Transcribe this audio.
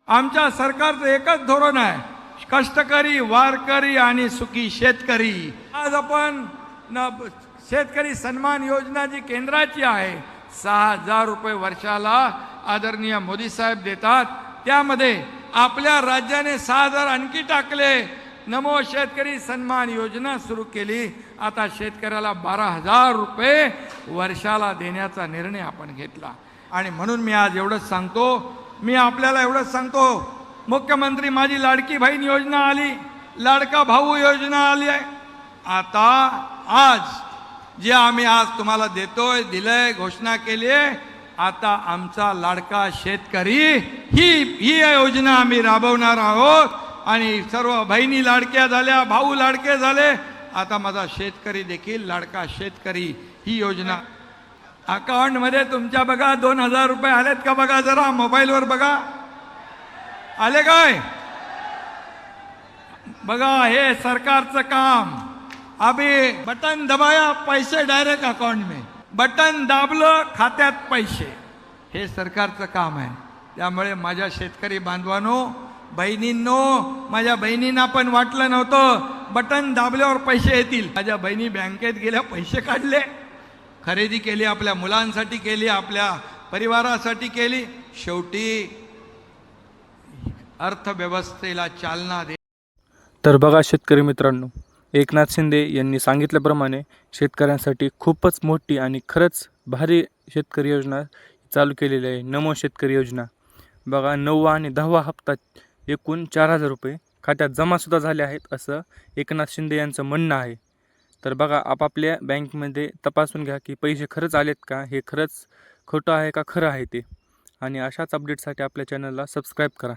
आमच्या सरकारचं एकच धोरण आहे, कष्टकरी, वारकरी आणि सुखी शेतकरी. आज आपण शेतकरी सन्मान योजना जी केंद्राची आहे, 6,000 रुपये वर्षाला आदरणीय मोदी साहेब देतात. त्यामध्ये आपल्या राज्याने 6,000 आणखी टाकले. नमो शेतकरी सन्मान योजना सुरू केली. आता शेतकऱ्याला 12,000 रुपये वर्षाला देण्याचा निर्णय आपण घेतला. आणि म्हणून मी आज एवढंच सांगतो, मी आपल्याला एवढंच सांगतो, मुख्यमंत्री माझी लाडकी बहीण योजना आली, लाडका भाऊ योजना आली आहे. आता आज जे आम्ही आज तुम्हाला देतोय, दिलंय, घोषणा केली आहे, आता आमचा लाडका शेतकरी ही योजना आम्ही राबवणार आहोत. आणि सर्व बहिणी लाडक्या झाल्या, भाऊ लाडके झाले, आता माझा शेतकरी देखील लाडका शेतकरी ही योजना. अकाउंटमध्ये तुमच्या बघा 2,000 रुपये आलेत का बघा, जरा मोबाईलवर बघा, आले काय बघा. हे सरकारचं काम. अभी बटन दबाया, पैसे डायरेक्ट अकाउंट में, बटन दाबलं, खात्यात पैसे. हे सरकारचं काम आहे. त्यामुळे माझ्या शेतकरी बांधवांनो, बहिणींनो, माझ्या बहिणींना पण वाटलं नव्हतं बटन दाबल्यावर पैसे येतील. माझ्या बहिणी बँकेत गेल्या, पैसे काढले, खरेदी केली, आपल्या मुलांसाठी केली, आपल्या परिवारासाठी केली. शेवटी अर्थव्यवस्थेला चालना दे. तर बघा शेतकरी मित्रांनो, एकनाथ शिंदे यांनी सांगितल्याप्रमाणे शेतकऱ्यांसाठी खूपच मोठी आणि खरंच भारी शेतकरी योजना चालू केलेली आहे, नमो शेतकरी योजना. बघा 9वा आणि 10वा हप्ता एकूण 4,000 रुपये खात्यात जमासुद्धा झाले आहेत, असं एकनाथ शिंदे यांचं म्हणणं आहे. तर बघा, आपापल्या बँकमध्ये तपासून घ्या की पैसे खरंच आलेत का, हे खरंच खोटं आहे का खरं आहे ते. आणि अशाच अपडेटसाठी आपल्या चॅनलला सबस्क्राईब करा.